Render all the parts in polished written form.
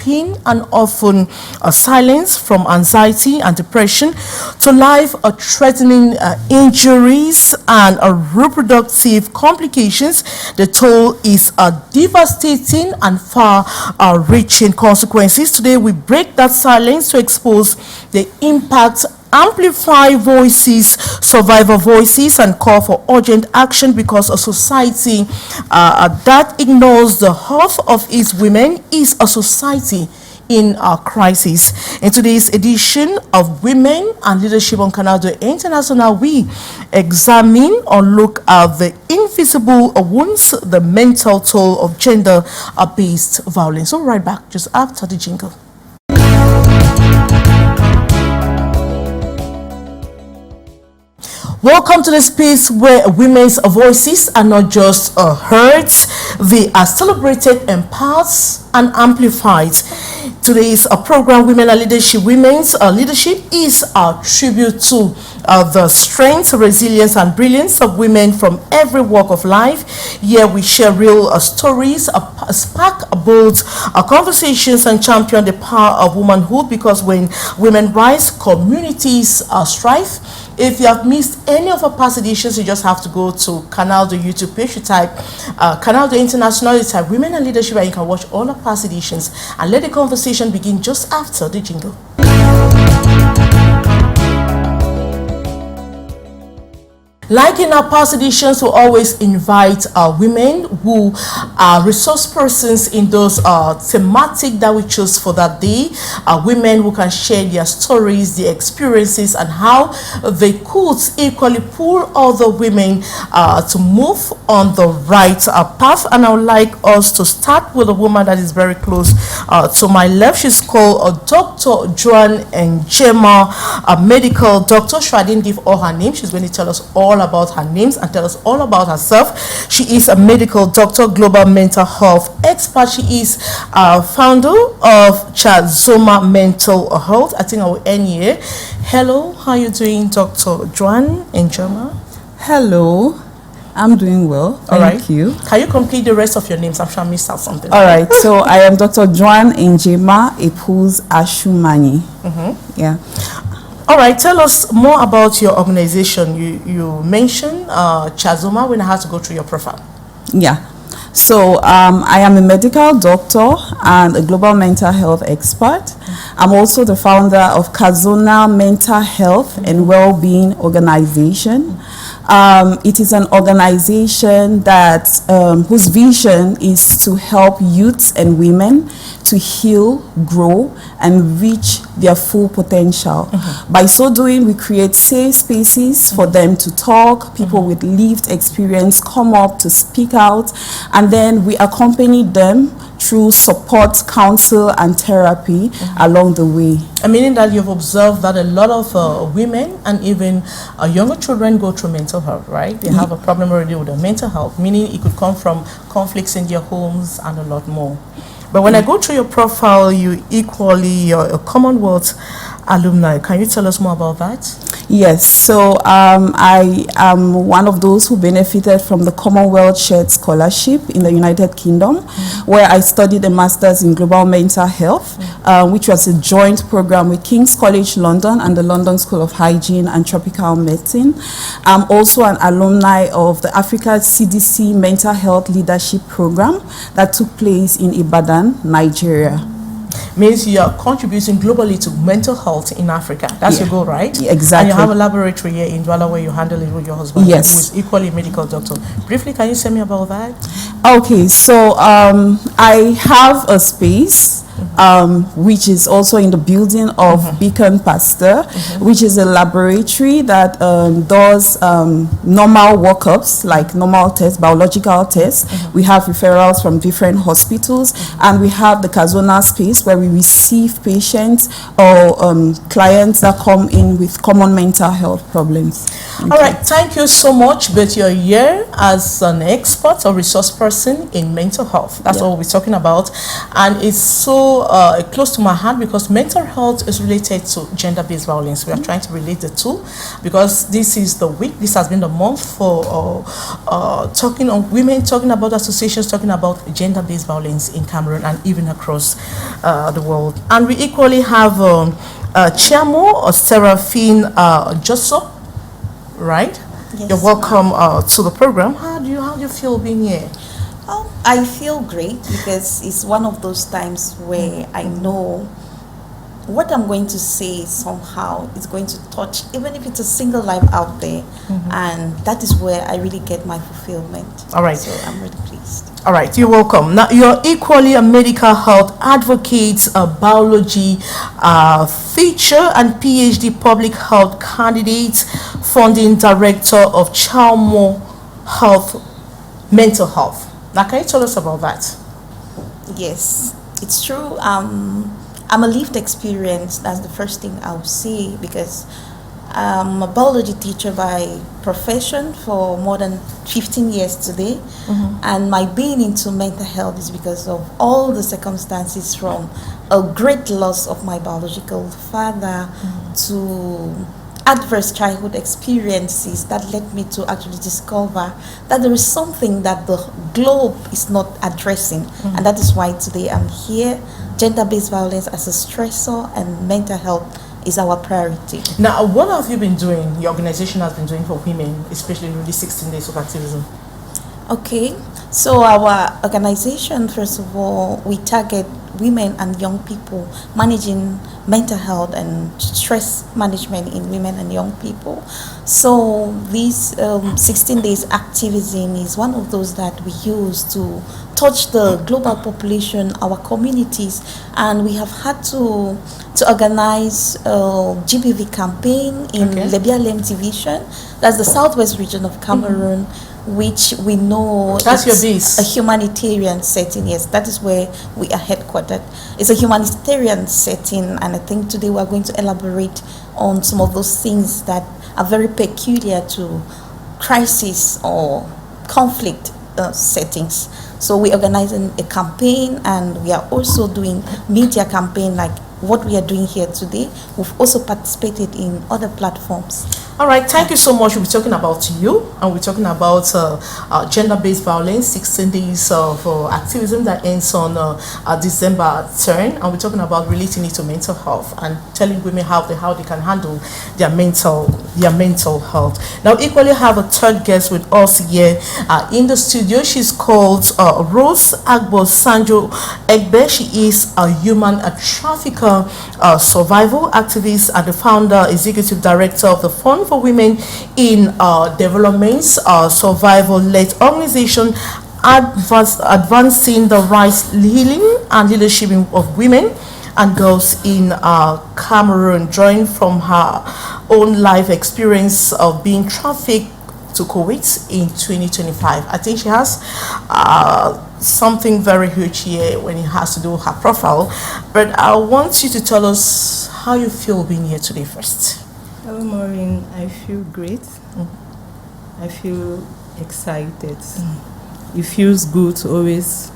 pain and often silence from anxiety and depression to life-threatening injuries and reproductive complications. The toll is devastating and far-reaching consequences. Today, we break that silence to expose the impact, amplify voices, survivor voices, and call for urgent action, because a society that ignores the health of its women is a society in a crisis. In today's edition of Women and Leadership on Canal International, we examine or look at the invisible wounds, the mental toll of gender-based violence. So right back just after the jingle. Welcome to the space where women's voices are not just heard, they are celebrated, empowered, and amplified. Today's program, Women and Leadership. Women's leadership is a tribute to the strength, resilience, and brilliance of women from every walk of life. Here we share real stories, spark bold conversations, and champion the power of womanhood, because when women rise, communities strive. If you have missed any of our past editions, you just have to go to Canal, the YouTube page. You type Canal International, you type Women and Leadership, and you can watch all our past editions. And let the conversation begin just after the jingle. Like in our past editions, we always invite women who are resource persons in those thematic that we choose for that day. Women who can share their stories, their experiences, and how they could equally pull other women to move on the right path. And I would like us to start with a woman that is very close to my left. She's called Dr. Joan Njema, a medical doctor. I didn't give all her name. She's going to tell us all about her names and tell us all about herself. She is a medical doctor, global mental health expert. She is founder of Chazoma Mental Health. I think I will end here. Hello, how are you doing, Dr. Joan Njema? Hello, I'm doing well. Thank you. Can you complete the rest of your names? I'm sure I missed out something. All right. So I am Dr. Joan Njema Epuz Ashumani. Yeah. All right, tell us more about your organization. You mentioned Chazoma when I had to go through your profile. Yeah. So I am a medical doctor and a global mental health expert. I'm also the founder of Chazoma Mental Health and Wellbeing Organization. It is an organization that whose vision is to help youths and women to heal, grow, and reach their full potential. By so doing, we create safe spaces for them to talk. People with lived experience come up to speak out, and then we accompany them through support, counsel, and therapy along the way. Meaning that you've observed that a lot of women and even younger children go through mental health, right? They have a problem already with their mental health, meaning it could come from conflicts in their homes and a lot more. But when I go through your profile, you equally a Commonwealth alumni. Can you tell us more about that? Yes, so I am one of those who benefited from the Commonwealth Shared Scholarship in the United Kingdom, where I studied a master's in global mental health, which was a joint program with King's College London and the London School of Hygiene and Tropical Medicine. I'm also an alumni of the Africa CDC Mental Health Leadership Program that took place in Ibadan, Nigeria. Means you are contributing globally to mental health in Africa. That's your goal, right? Exactly. And you have a laboratory here in Douala where you handle it with your husband, who is equally a medical doctor. Briefly, can you tell me about that? Okay, so I have a space which is also in the building of Beacon Pasteur, which is a laboratory that does normal workups, like normal tests, biological tests. We have referrals from different hospitals, and we have the Chazoma space where we receive patients or clients that come in with common mental health problems. All right, thank you so much. But you're here as an expert or resource person in mental health. That's what we're talking about. And it's so also close to my heart because mental health is related to gender-based violence. We are trying to relate the two because this is the week, this has been the month for talking on women, talking about associations, talking about gender-based violence in Cameroon and even across the world. And we equally have Chiamo or Seraphine Josso, right? Yes, you're welcome to the program. How do you feel being here? I feel great because it's one of those times where I know what I'm going to say somehow is going to touch, even if it's a single life out there, and that is where I really get my fulfillment. All right. So I'm really pleased. All right, you're welcome. Now, you're equally a medical health advocate, a biology feature and PhD public health candidate, founding director of Chalmo Health, Mental Health. Now, can you tell us about that? Yes, it's true. I'm a lived experience. That's the first thing I would say because I'm a biology teacher by profession for more than 15 years today. And my being into mental health is because of all the circumstances from a great loss of my biological father to adverse childhood experiences that led me to actually discover that there is something that the globe is not addressing, and that is why today I'm here. Gender-based violence as a stressor and mental health is our priority. Now, what have you been doing, your organization has been doing for women, especially in these 16 days of activism? Okay, so our organization, first of all, we target women and young people, managing mental health and stress management in women and young people. So this 16 days activism is one of those that we use to touch the global population, our communities, and we have had to organize a GBV campaign in Lebialem division, that's the southwest region of Cameroon, which we know that's your base. A humanitarian setting. Yes, that is where we are headquartered. It's a humanitarian setting, and I think today we are going to elaborate on some of those things that are very peculiar to crisis or conflict settings. So we're organizing a campaign, and we are also doing media campaign like what we are doing here today. We've also participated in other platforms. All right, thank you so much. We'll be talking about you, and we're talking about gender-based violence, 16 days of activism that ends on December 3rd, and we're talking about relating it to mental health and telling women how they can handle their mental health. Now, equally have a third guest with us here in the studio. She's called Rose Agbo Sanjo Egbe. She is a human trafficker, survival activist, and the founder, executive director of the Fund for Women in Development's survival-led organization advancing the rights, healing, and leadership of women and girls in Cameroon, drawing from her own life experience of being trafficked to Kuwait in 2025. I think she has something very huge here when it has to do with her profile, but I want you to tell us how you feel being here today first. Hello, Maureen. I feel great. I feel excited. It feels good to always,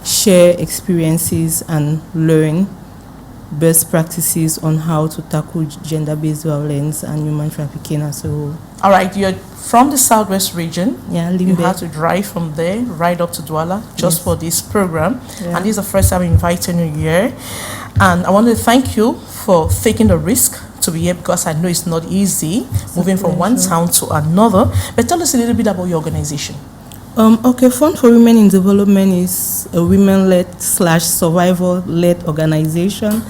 share experiences and learn best practices on how to tackle gender-based violence and human trafficking as a whole. All right, you're from the southwest region. Yeah, you had to drive from there right up to Douala just for this program. Yeah. And this is the first time I'm inviting you here. And I want to thank you for taking the risk to be here because I know it's not easy moving from one town to another. But tell us a little bit about your organization. Okay, Fund for Women in Development is a women-led / survival-led organization.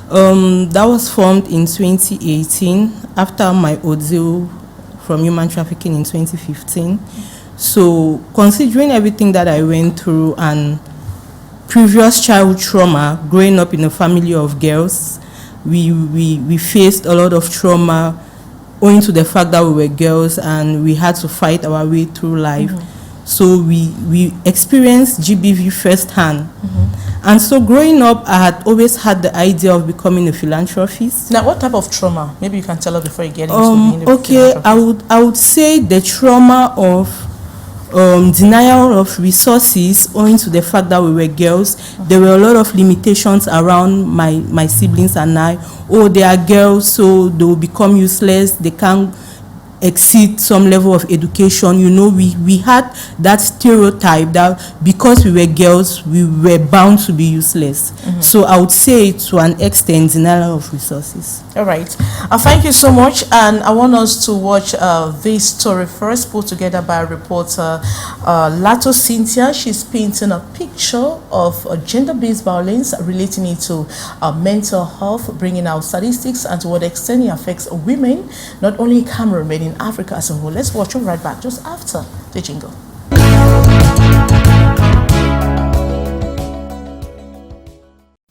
That was formed in 2018 after my ordeal from human trafficking in 2015. So considering everything that I went through and previous childhood trauma, growing up in a family of girls, we faced a lot of trauma owing to the fact that we were girls and we had to fight our way through life. So we experienced GBV firsthand. And so growing up, I had always had the idea of becoming a philanthropist. Now, what type of trauma? Maybe you can tell us before you get into being a okay, I would say the trauma of denial of resources owing to the fact that we were girls. There were a lot of limitations around my siblings and I. Oh, they are girls, so they will become useless. They can't exceed some level of education. You know, we had that stereotype that because we were girls, we were bound to be useless. So I would say to an extent, denial of resources. All right. Thank you so much. And I want us to watch this story first, put together by reporter Lato Cynthia. She's painting a picture of gender-based violence, relating it to mental health, bringing out statistics and to what extent it affects women, not only in Cameroon, but in Africa as a whole. Let's watch it right back just after the jingle.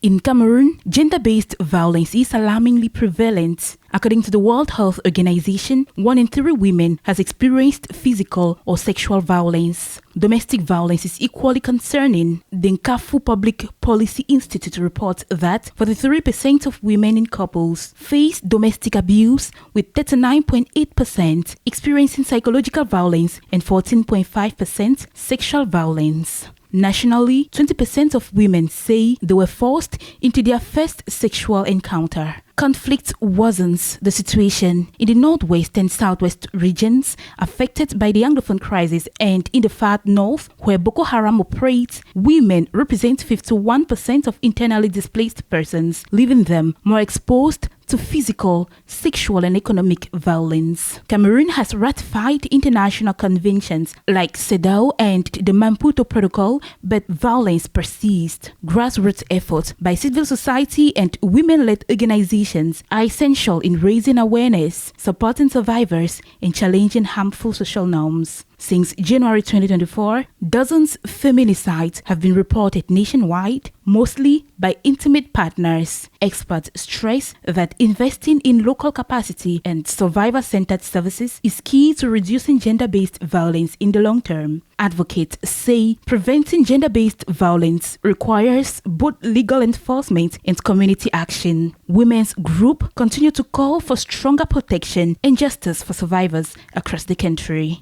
In Cameroon, gender-based violence is alarmingly prevalent. According to the World Health Organization, 1 in 3 women has experienced physical or sexual violence. Domestic violence is equally concerning. The Nkafu Public Policy Institute reports that 43% of women in couples face domestic abuse, with 39.8% experiencing psychological violence and 14.5% sexual violence. Nationally, 20% of women say they were forced into their first sexual encounter. Conflict worsens the situation in the northwest and southwest regions affected by the Anglophone crisis, and in the far north, where Boko Haram operates, women represent 51% of internally displaced persons, leaving them more exposed to physical, sexual and economic violence. Cameroon has ratified international conventions like CEDAW and the Maputo Protocol, but violence persists. Grassroots efforts by civil society and women-led organizations are essential in raising awareness, supporting survivors, and challenging harmful social norms. Since January 2024, dozens of feminicides have been reported nationwide, mostly by intimate partners. Experts stress that investing in local capacity and survivor-centered services is key to reducing gender-based violence in the long term. Advocates say preventing gender-based violence requires both legal enforcement and community action. Women's group continue to call for stronger protection and justice for survivors across the country.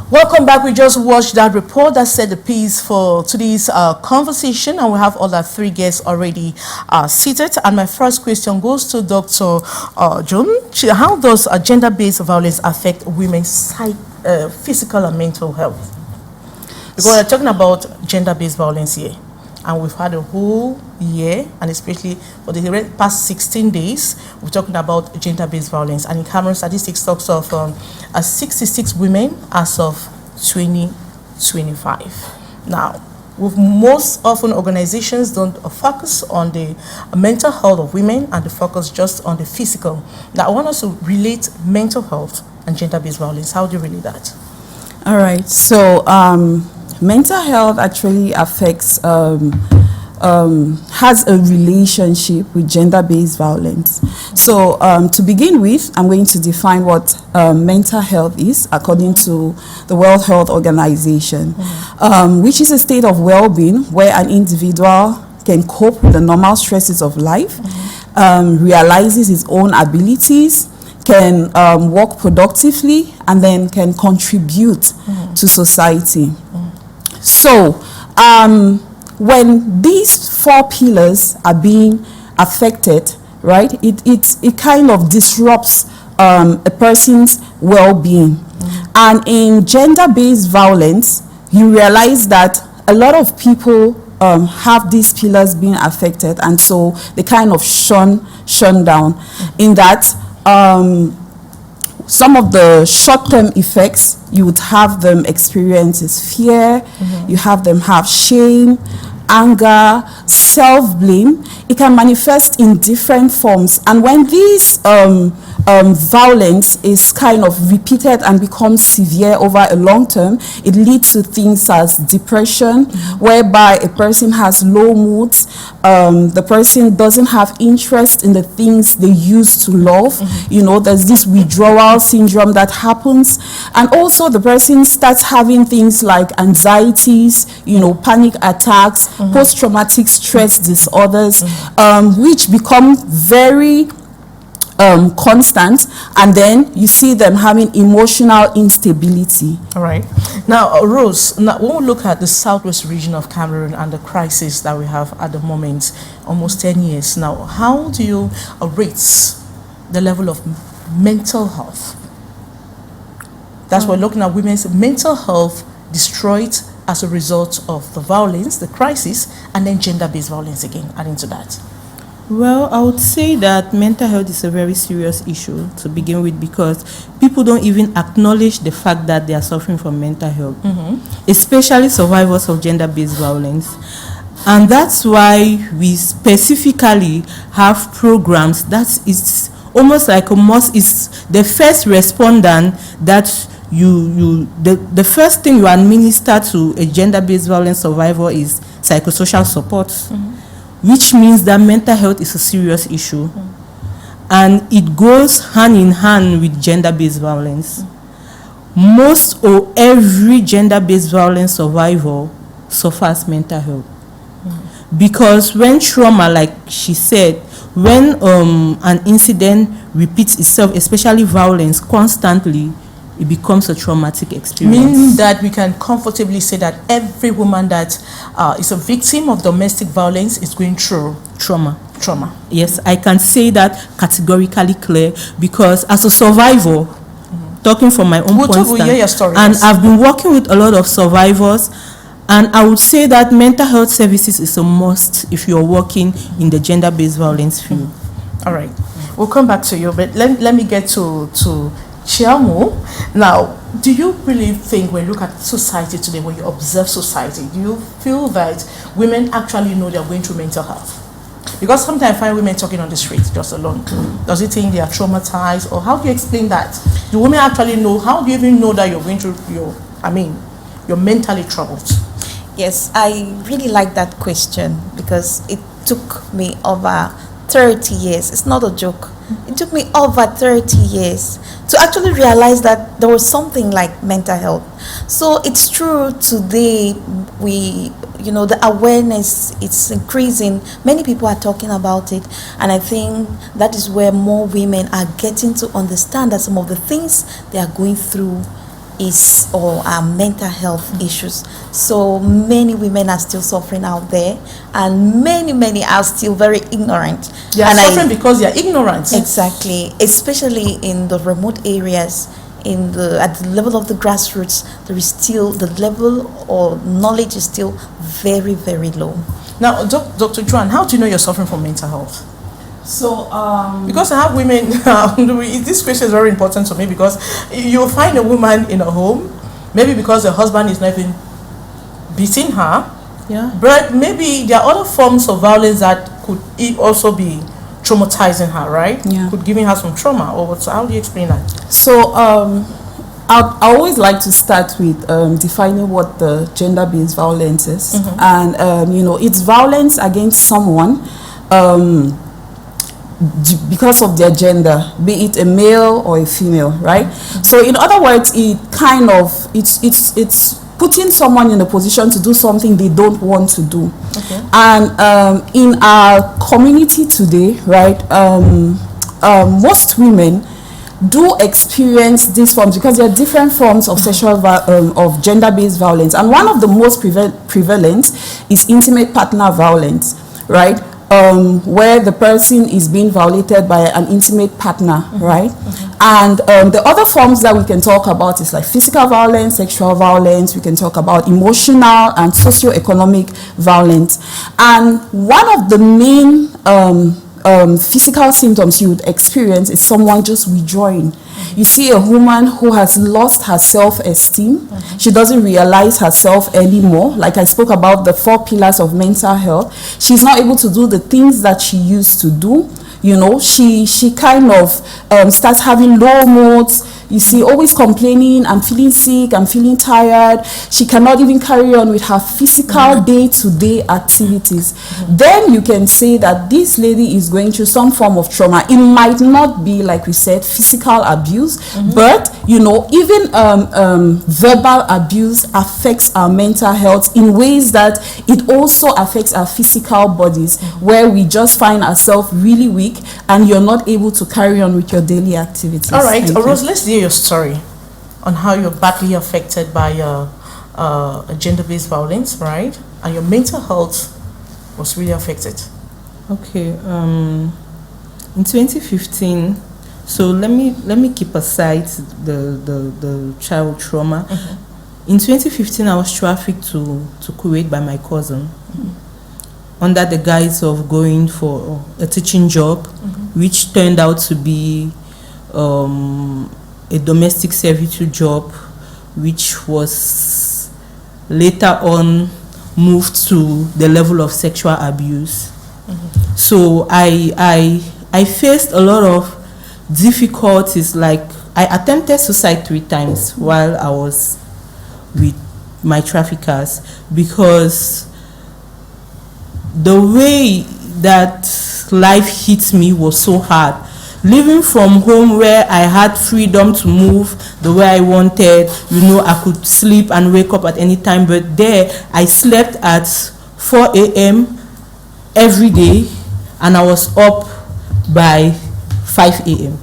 Welcome back. We just watched that report that set the piece for today's conversation, and we have all our 3 guests already seated. And my first question goes to Dr. John. How does gender-based violence affect women's physical and mental health? Because we're talking about gender-based violence here, and we've had a whole year, and especially for the past 16 days, we're talking about gender-based violence. And in Cameroon, statistics talks of 66 women as of 2025. Now, with most often organizations don't focus on the mental health of women, and they focus just on the physical. Now, I want us to relate mental health and gender-based violence. How do you relate that? All right. So, mental health actually affects, has a relationship with gender-based violence. So to begin with, I'm going to define what mental health is according to the World Health Organization, which is a state of well-being where an individual can cope with the normal stresses of life, realizes his own abilities, can work productively, and then can contribute to society. So, when these 4 pillars are being affected, right, it kind of disrupts a person's well-being. And in gender-based violence, you realize that a lot of people have these pillars being affected, and so they kind of shun down. In that, some of the short-term effects you would have them experience is fear, you have them have shame, anger, self-blame. It can manifest in different forms. And when these violence is kind of repeated and becomes severe over a long term, it leads to things as depression, whereby a person has low moods, the person doesn't have interest in the things they used to love. You know, there's this withdrawal syndrome that happens, and also the person starts having things like anxieties, you know, panic attacks, post-traumatic stress disorders, which become very constant, and then you see them having emotional instability. All right. Now, Rose, now when we look at the southwest region of Cameroon and the crisis that we have at the moment, almost 10 years now, how do you rate the level of mental health? That's we're looking at women's mental health destroyed as a result of the violence, the crisis, and then gender-based violence again, adding to that. Well, I would say that mental health is a very serious issue to begin with, because people don't even acknowledge the fact that they are suffering from mental health, especially survivors of gender-based violence. And that's why we specifically have programs that is almost like a must, is the first respondent that the first thing you administer to a gender-based violence survivor is psychosocial support. Which means that mental health is a serious issue, and it goes hand in hand with gender-based violence. Most or every gender-based violence survivor suffers mental health, because when trauma, like she said, when an incident repeats itself, especially violence, constantly, it becomes a traumatic experience. Meaning that we can comfortably say that every woman that is a victim of domestic violence is going through Trauma. Yes. Yes, I can say that categorically clear, because as a survivor, talking from my own point of we'll hear your story, and yes. I've been working with a lot of survivors, and I would say that mental health services is a must if you're working in the gender-based violence field. All right. We'll come back to you, but let me get to Chiamo. Now, do you really think when you look at society today, when you observe society, do you feel that women actually know they're going through mental health? Because sometimes I find women talking on the street just alone. Does it think they are traumatized, or how do you explain that? Do women actually know? How do you even know that you're going through you're mentally troubled? Yes, I really like that question, because it took me over 30 years. It's not a joke. It took me over 30 years to actually realize that there was something like mental health. So it's true today, the awareness, it's increasing. Many people are talking about it, and I think that is where more women are getting to understand that some of the things they are going through are mental health issues. So many women are still suffering out there, and many are still very ignorant. They are suffering because they are ignorant. Exactly, especially in the remote areas, at the level of the grassroots, there is still the level of knowledge is still very, very low. Now, Dr. Joan, how do you know you're suffering from mental health? So, because I have women, this question is very important to me, because you'll find a woman in a home, maybe because the husband is not even beating her, but maybe there are other forms of violence that could also be traumatizing her, right? Yeah. Could giving her some trauma, or what? So how do you explain that? So, I always like to start with defining what the gender-based violence is, and it's violence against someone because of their gender, be it a male or a female, right? So in other words, it's putting someone in a position to do something they don't want to do. Okay. And in our community today, right, most women do experience these forms, because there are different forms of of gender-based violence, and one of the most prevalent is intimate partner violence, right? Where the person is being violated by an intimate partner, right? And the other forms that we can talk about is like physical violence, sexual violence. We can talk about emotional and socio-economic violence. And one of the main physical symptoms you would experience is someone just withdrawing. You see a woman who has lost her self-esteem. She doesn't realize herself anymore. Like I spoke about the 4 pillars of mental health. She's not able to do the things that she used to do. You know, she kind of starts having low moods. You see, always complaining, I'm feeling sick, I'm feeling tired. She cannot even carry on with her physical day-to-day activities. Then you can say that this lady is going through some form of trauma. It might not be, like we said, physical abuse, but, you know, even verbal abuse affects our mental health in ways that it also affects our physical bodies, where we just find ourselves really weak and you're not able to carry on with your daily activities. All right, Rose, let's hear your story on how you're badly affected by gender-based violence, right? And your mental health was really affected. Okay, in 2015, so let me keep aside the child trauma. In 2015, I was trafficked to Kuwait by my cousin, under the guise of going for a teaching job, which turned out to be a domestic servitude job, which was later on moved to the level of sexual abuse. So I faced a lot of difficulties. Like, I attempted suicide 3 times while I was with my traffickers, because the way that life hit me was so hard. Living from home where I had freedom to move the way I wanted, you know, I could sleep and wake up at any time, but there I slept at 4 a.m. every day and I was up by 5 a.m.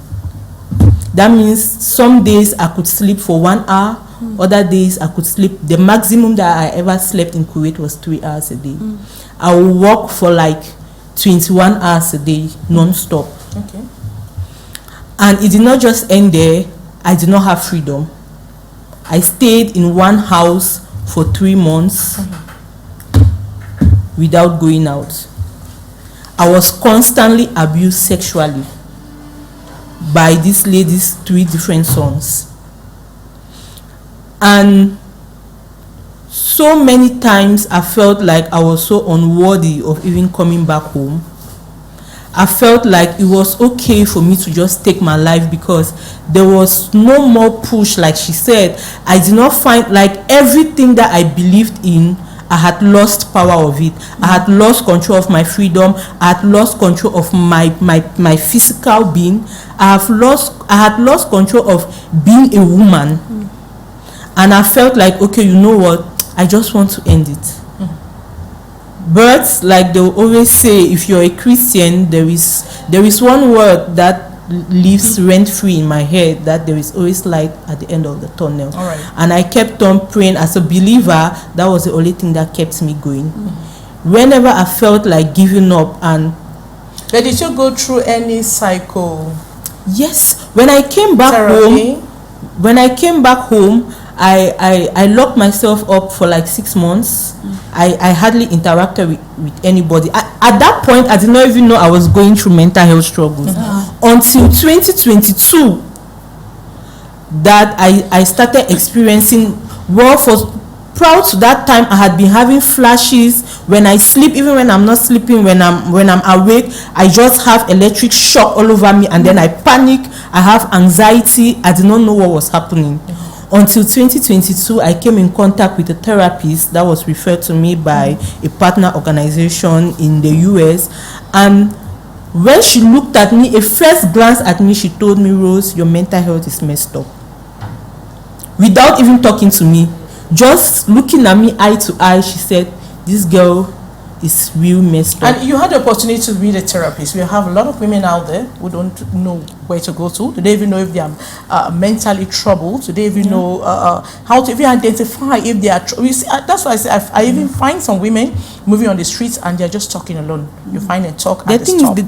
That means some days I could sleep for 1 hour, other days I could sleep, the maximum that I ever slept in Kuwait was 3 hours a day. I would work for like 21 hours a day, non-stop. Okay. And it did not just end there. I did not have freedom. I stayed in one house for 3 months without going out. I was constantly abused sexually by this lady's 3 different sons. And so many times I felt like I was so unworthy of even coming back home. I felt like it was okay for me to just take my life because there was no more push. Like she said, I did not find, like, everything that I believed in, I had lost power of it. I had lost control of my freedom. I had lost control of my physical being. I had lost control of being a woman. And I felt like, okay, you know what? I just want to end it. But like they will always say, if you're a Christian, there is one word that lives rent-free in my head, that there is always light at the end of the tunnel. All right. And I kept on praying. As a believer, that was the only thing that kept me going. Whenever I felt like giving up. And but did you go through any cycle? Yes, when I came back home, I locked myself up for like 6 months. I hardly interacted with anybody. At that point, I did not even know I was going through mental health struggles until 2022 that I started experiencing. Well, for prior to that time, I had been having flashes when I sleep. Even when I'm not sleeping, when I'm awake, I just have electric shock all over me, and then I panic. I have anxiety. I did not know what was happening. Until 2022, I came in contact with a therapist that was referred to me by a partner organization in the US. And when she looked at me, a first glance at me, she told me, Rose, your mental health is messed up. Without even talking to me, just looking at me eye to eye, she said, this girl is real messed up. And you had the opportunity to be a therapist. We have a lot of women out there who don't know where to go to. Do they even know if they are mentally troubled? Do they even know how to even identify if they are that's why I say I even find some women moving on the streets and they're just talking alone. You find them talk The and they thing stop. is,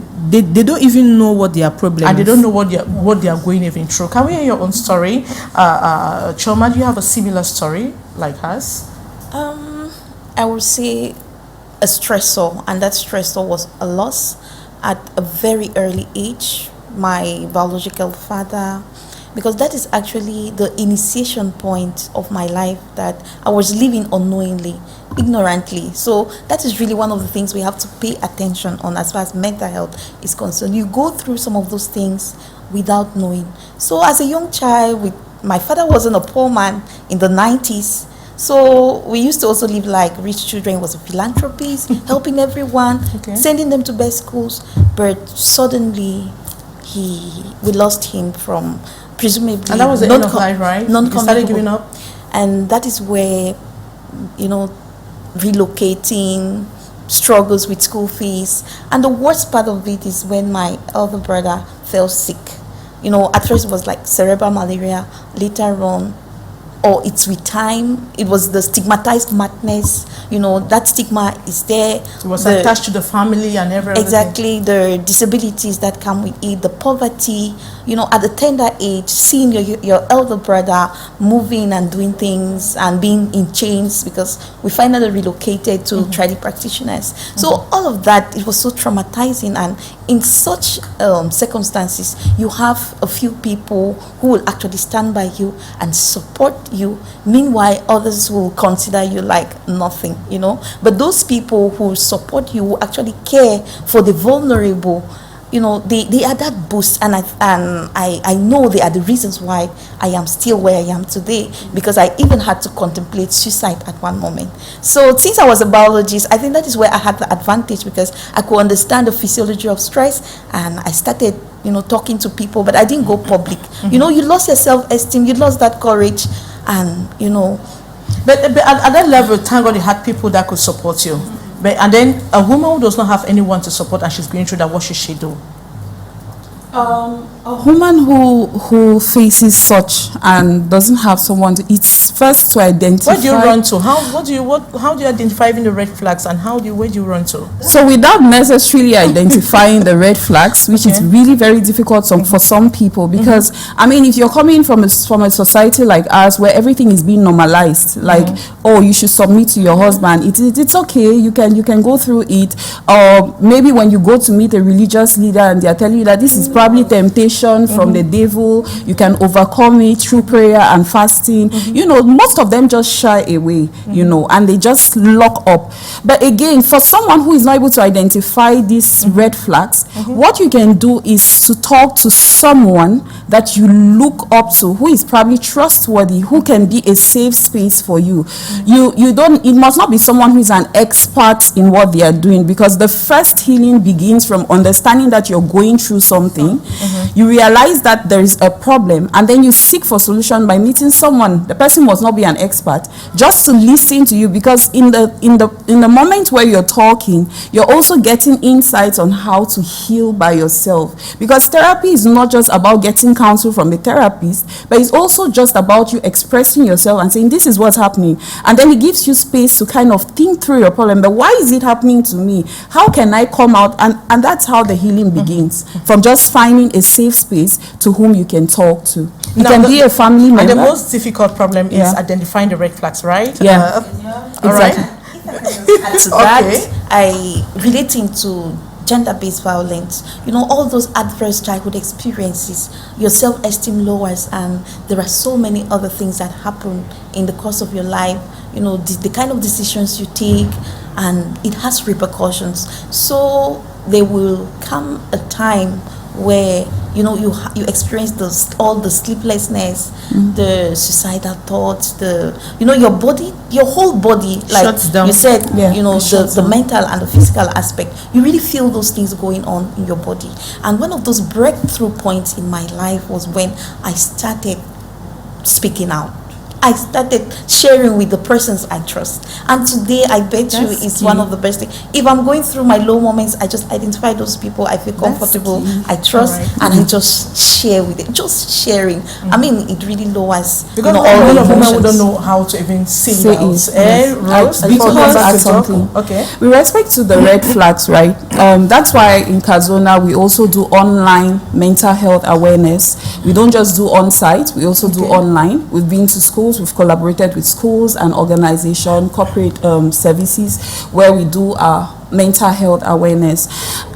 they don't even know what their problem is. And they don't know what they are going even through. Can we hear your own story? Choma, do you have a similar story like hers? I would say a stressor, and that stressor was a loss at a very early age. My biological father because that is actually the initiation point of my life that I was living unknowingly, ignorantly. So that is really one of the things we have to pay attention on as far as mental health is concerned. You go through some of those things without knowing. So as a young child, my father wasn't a poor man in the 90s. So we used to also live like rich children. It was a philanthropist, helping everyone, sending them to best schools. But suddenly, we lost him from presumably. And that was the end of life, right? You started giving up? And that is where, relocating, struggles with school fees. And the worst part of it is when my elder brother fell sick. At first it was like cerebral malaria, later on, or it's with time, it was the stigmatized madness. That stigma is there. It was attached to the family and everything. Exactly, the disabilities that come with it, the poverty. At a tender age, seeing your elder brother moving and doing things and being in chains, because we finally relocated to traditional practitioners. So all of that, it was so traumatizing. And in such circumstances, you have a few people who will actually stand by you and support you. Meanwhile, others will consider you like nothing, But those people who support you, who actually care for the vulnerable, they are that boost, and I know they are the reasons why I am still where I am today, because I even had to contemplate suicide at one moment. So since I was a biologist, I think that is where I had the advantage, because I could understand the physiology of stress, and I started talking to people, but I didn't go public. You lost your self-esteem, you lost that courage, and But at that level, thank God you had people that could support you. And then a woman who does not have anyone to support and she's going through that, what should she do? A woman who faces such and doesn't have someone to, it's first to identify. Where do you run to? How do you identify even the red flags, and where do you run to? So without necessarily identifying the red flags, which is really very difficult for some people, because if you're coming from a society like ours where everything is being normalized, like you should submit to your husband, it's okay, you can go through it, or maybe when you go to meet a religious leader and they are telling you that this is probably temptation from the devil, you can overcome it through prayer and fasting. Most of them just shy away, and they just lock up. But again, for someone who is not able to identify these red flags, what you can do is to talk to someone that you look up to, who is probably trustworthy, who can be a safe space for you. It must not be someone who is an expert in what they are doing, because the first healing begins from understanding that you're going through something. You realize that there is a problem, and then you seek for solution by meeting someone. The person must not be an expert, just to listen to you, because in the moment where you're talking, you're also getting insights on how to heal by yourself, because therapy is not just about getting counsel from a therapist, but it's also just about you expressing yourself and saying, this is what's happening, and then it gives you space to kind of think through your problem. But why is it happening to me? How can I come out? And that's how the healing begins, from just finding a safe space to whom you can talk to. It can be a family member. And the most difficult problem is identifying the red flags, right? Yeah. All right. Add to that, relating to gender-based violence, all those adverse childhood experiences, your self-esteem lowers, and there are so many other things that happen in the course of your life, the kind of decisions you take, and it has repercussions. So there will come a time where you experience all the sleeplessness, the suicidal thoughts, your whole body, like shuts down. You said, the mental and the physical aspect, you really feel those things going on in your body. And one of those breakthrough points in my life was when I started speaking out. I started sharing with the persons I trust. And today, I bet you it's one of the best things. If I'm going through my low moments, I just identify those people I feel comfortable, I trust, and I just share with it. Just sharing. It really lowers because all a the lot of women emotions. who don't know how to even say it. Rose, add something. Okay. With respect to the red flags, right? That's why in Kazona we also do online mental health awareness. We don't just do on-site, we also do online. We've been to schools, we've collaborated with schools and organization, corporate services, where we do our mental health awareness.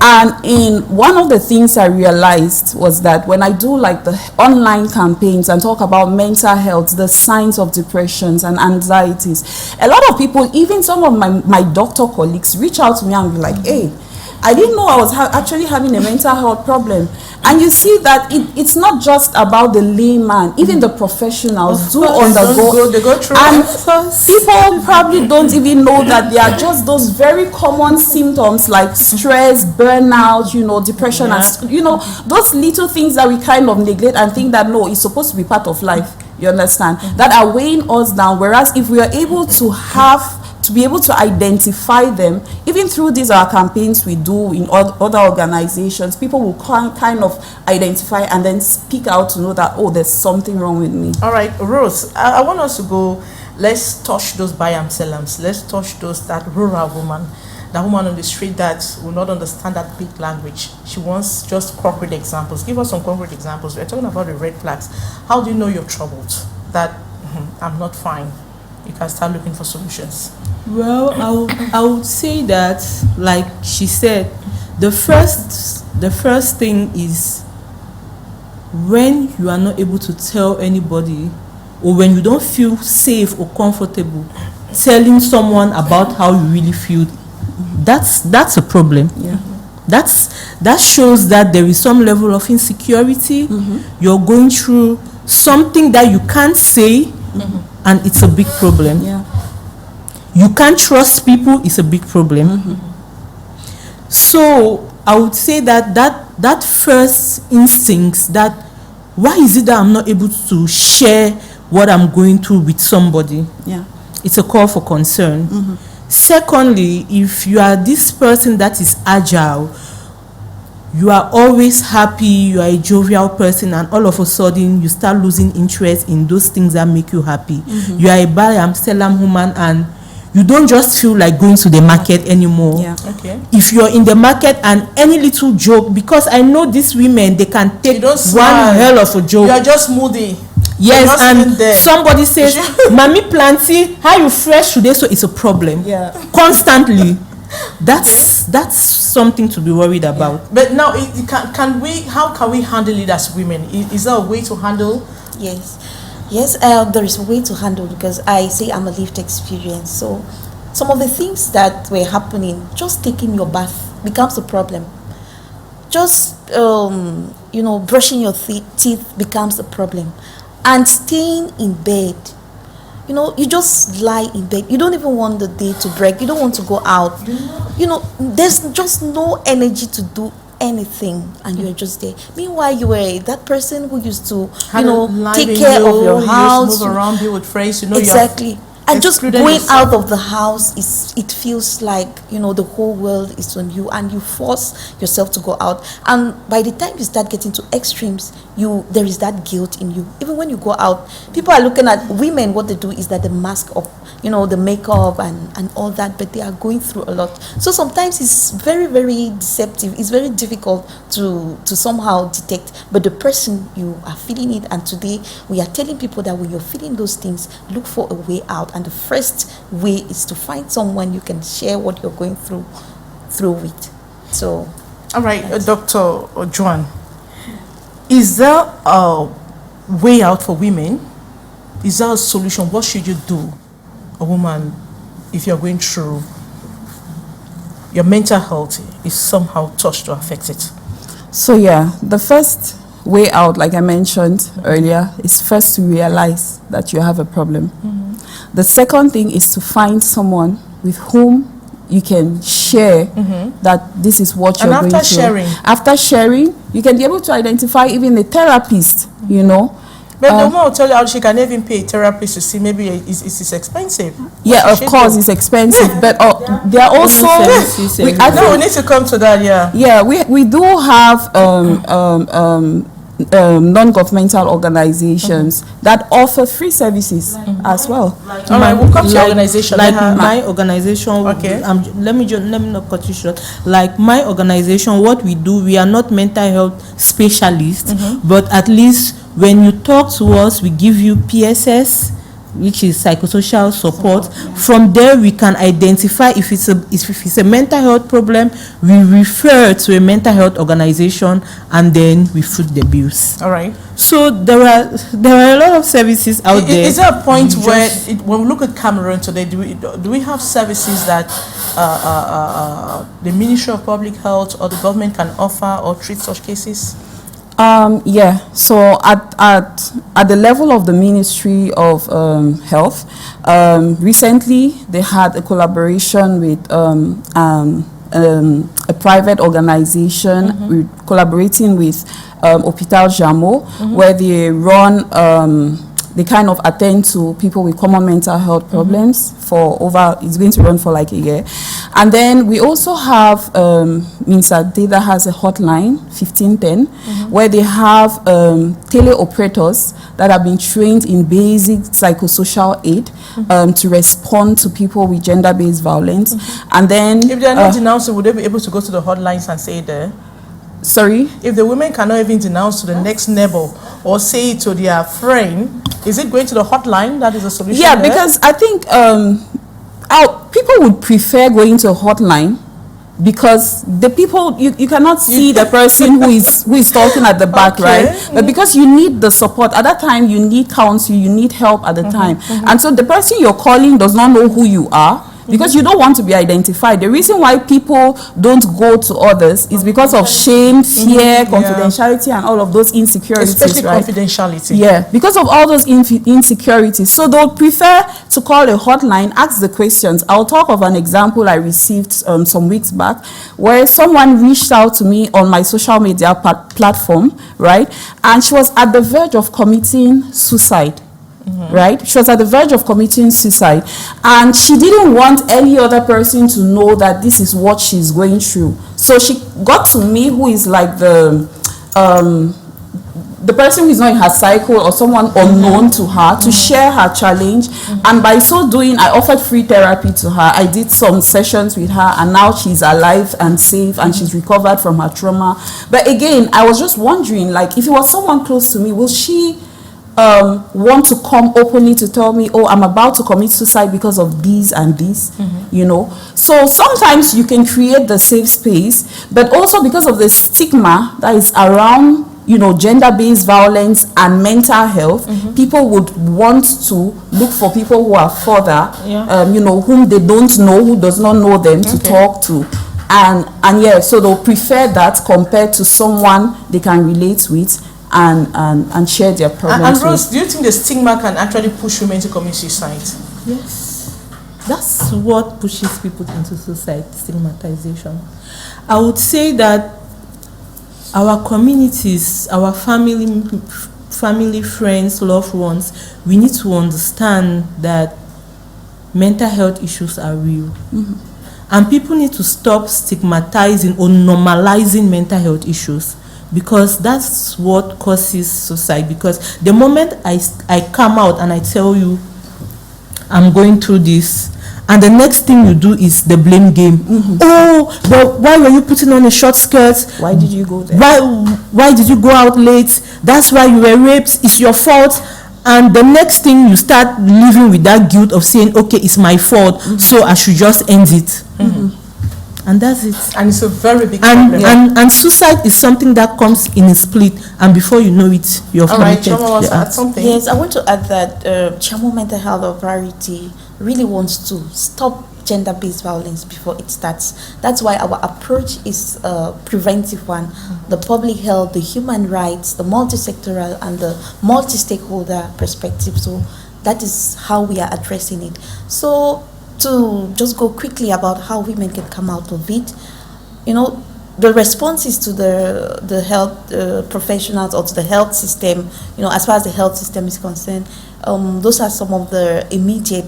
And in one of the things I realized was that when I do like the online campaigns and talk about mental health, the signs of depressions and anxieties, a lot of people, even some of my doctor colleagues, reach out to me and be like, hey, I didn't know I was actually having a mental health problem. And you see that it's not just about the layman, even the professionals do undergo. They go through. And people probably don't even know that they are just those very common symptoms like stress, burnout, depression, and those little things that we kind of neglect and think that no, it's supposed to be part of life. You understand? That are weighing us down. Whereas if we are able to be able to identify them, even through these campaigns we do in other organizations, people will kind of identify and then speak out to know that, oh, there's something wrong with me. All right, Rose, I want us to go, let's touch those bayam-selams. Let's touch that rural woman, that woman on the street that will not understand that big language. She wants just concrete examples. Give us some concrete examples. We're talking about the red flags. How do you know you're troubled? That I'm not fine. You can start looking for solutions. Well, I would say that, like she said, the first thing is when you are not able to tell anybody, or when you don't feel safe or comfortable telling someone about how you really feel, that's a problem. Yeah. That shows that there is some level of insecurity. You're going through something that you can't say, and it's a big problem. Yeah. You can't trust people, it's a big problem. So I would say that first instinct, that why is it that I'm not able to share what I'm going through with somebody? Yeah. It's a call for concern. Secondly, if you are this person that is agile, you are always happy, you are a jovial person, and all of a sudden you start losing interest in those things that make you happy. You are a bayam-selam woman, and you don't just feel like going to the market anymore. Yeah. Okay. If you're in the market and any little joke, because I know these women, they can take one hell of a joke. You are just moody. Yes, and somebody says, "Mami Planty, how you fresh today?" So it's a problem. Yeah. Constantly. That's something to be worried about. But now, how can we handle it as women? Is there a way to handle? Yes, there is a way to handle, because I say I'm a lived experience. So some of the things that were happening, just taking your bath becomes a problem. Just brushing your teeth becomes a problem, and staying in bed. You just lie in bed. You don't even want the day to break. You don't want to go out. There's just no energy to do anything, and you're just there. Meanwhile, you were that person who used to, take care of your house, move around, be with friends. Exactly. And just going out of the house, it feels like, the whole world is on you, and you force yourself to go out. And by the time you start getting to extremes, there is that guilt in you. Even when you go out, people are looking at women, what they do is that they mask up, the makeup and all that, but they are going through a lot. So sometimes it's very, very deceptive. It's very difficult to somehow detect, but the person, you are feeling it. And today we are telling people that when you're feeling those things, look for a way out. And the first way is to find someone you can share what you're going through with. So, all right, Dr. Joan, is there a way out for women? Is there a solution? What should you do, a woman, if you're going through your mental health is somehow touched or affected? So yeah, the first way out, like I mentioned earlier, is first to realize that you have a problem. The second thing is to find someone with whom you can share that this is what you're going through. After sharing, you can be able to identify even a therapist, But the woman will tell you how she can even pay a therapist to see, maybe it's expensive. Yeah, of course it's expensive, but there are also... we need to come to that, yeah. Yeah, we do have non-governmental organizations that offer free services as well. All right, we'll come to your organization. Like my organization, okay. Let me not cut you short. Like my organization, what we do, we are not mental health specialists, but at least when you talk to us, we give you PSS, which is psychosocial support. From there, we can identify if it's a mental health problem. We refer to a mental health organization, and then we foot the bills. All right. So there are a lot of services out there. Is there a point where, when we look at Cameroon today, do we have services that the Ministry of Public Health or the government can offer or treat such cases? Yeah, so at the level of the Ministry of Health, recently they had a collaboration with a private organization, collaborating with Hôpital Jameau, where they run, they kind of attend to people with common mental health problems it's going to run for like a year. And then we also have Minsade that has a hotline, 1510, where they have teleoperators that have been trained in basic psychosocial aid to respond to people with gender-based violence. And then if they are not denouncing, would they be able to go to the hotlines and say it there? Sorry? If the women cannot even denounce to the next neighbor or say it to their friend, is it going to the hotline? That is a solution. Yeah, there? because I think people would prefer going to a hotline, because the people, you cannot see the person who is talking at the back, right? But because you need the support at that time, you need counsel, you need help at the time, and so the person you're calling does not know who you are, because you don't want to be identified. The reason why people don't go to others is because of shame, fear, confidentiality, and all of those insecurities. Especially right? confidentiality. Yeah, because of all those insecurities. So they'll prefer to call a hotline, ask the questions. I'll talk of an example I received some weeks back, where someone reached out to me on my social media platform, right? And she was at the verge of committing suicide. Right? She was at the verge of committing suicide, and she didn't want any other person to know that this is what she's going through. So she got to me, who is like the person who is not in her cycle or someone unknown to her, to share her challenge. And by so doing, I offered free therapy to her. I did some sessions with her, and now she's alive and safe, and she's recovered from her trauma. But again, I was just wondering, like, if it was someone close to me, will she want to come openly to tell me, oh, I'm about to commit suicide because of these and these, you know? So sometimes you can create the safe space, but also because of the stigma that is around, you know, gender-based violence and mental health, people would want to look for people who are further, you know, whom they don't know, who does not know them, to talk to. And yeah, so they'll prefer that compared to someone they can relate with and share their problems. And Rose, do you think the stigma can actually push women to commit suicide? Yes, that's what pushes people into suicide, stigmatization. I would say that our communities, our family, friends, loved ones, we need to understand that mental health issues are real. And people need to stop stigmatizing or normalizing mental health issues, because that's what causes suicide. Because the moment I come out and I tell you I'm going through this, and the next thing you do is the blame game. Oh, but why were you putting on a short skirt? Why did you go there? Why did you go out late? That's why you were raped. It's your fault. And the next thing, you start living with that guilt of saying, okay, it's my fault, so I should just end it. And that's it. And it's a very big problem. And suicide is something that comes in a split, and before you know it, you're committed. All right, add something. Yes, I want to add that Chamo Mental Health Authority really wants to stop gender-based violence before it starts. That's why our approach is a preventive one. The public health, the human rights, the multi-sectoral, and the multi-stakeholder perspective. So that is how we are addressing it. So to just go quickly about how women can come out of it, you know, the responses to the health professionals or to the health system, you know, as far as the health system is concerned, those are some of the immediate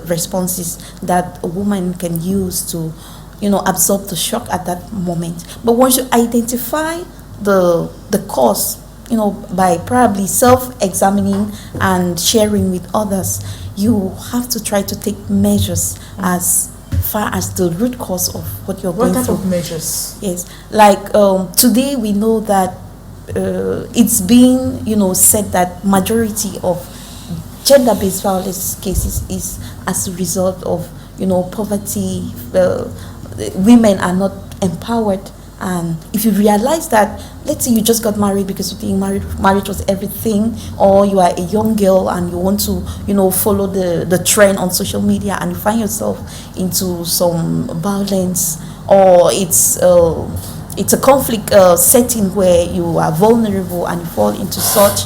responses that a woman can use to, you know, absorb the shock at that moment. But once you identify the cause, you know, by probably self-examining and sharing with others, you have to try to take measures as far as the root cause of what you're going through. What type of measures? Yes, like today we know that it's being, you know, said that majority of gender-based violence cases is as a result of, poverty. Women are not empowered. And if you realize that, let's say you just got married because you think marriage was everything, or you are a young girl and you want to, follow the trend on social media, and you find yourself into some violence, or it's a conflict setting where you are vulnerable and you fall into such,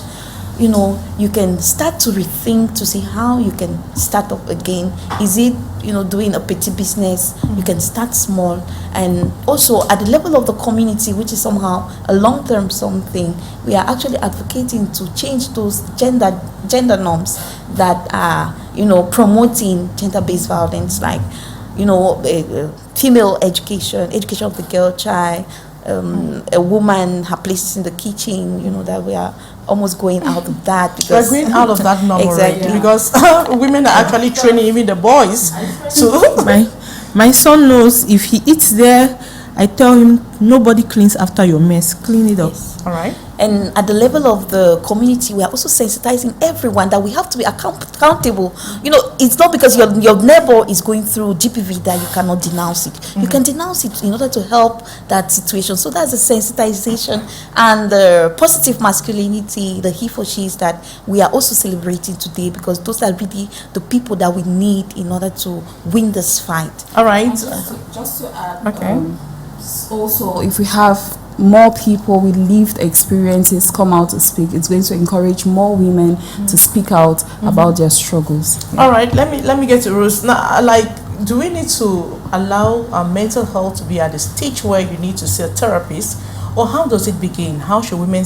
you can start to rethink to see how you can start up again. Is it, doing a petty business? You can start small. And also at the level of the community, which is somehow a long-term something, we are actually advocating to change those gender norms that are, promoting gender-based violence, like, female education of the girl child, a woman, her place in the kitchen, that we are almost going out of that. Because we're going out of that norm exactly. already, because women are actually training even the boys. So my son knows if he eats there, I tell him, nobody cleans after your mess. Clean it up. Yes. All right. And at the level of the community, we are also sensitizing everyone that we have to be accountable. It's not because your neighbor is going through GPV that you cannot denounce it. You can denounce it in order to help that situation. So that's the sensitization and the positive masculinity, the he for she's that we are also celebrating today, because those are really the people that we need in order to win this fight. All right. Just to add, Okay. Also, if we have more people with lived experiences come out to speak, it's going to encourage more women to speak out about their struggles. All right, let me get to Rose now. Like, do we need to allow our mental health to be at the stage where you need to see a therapist, or how does it begin? How should women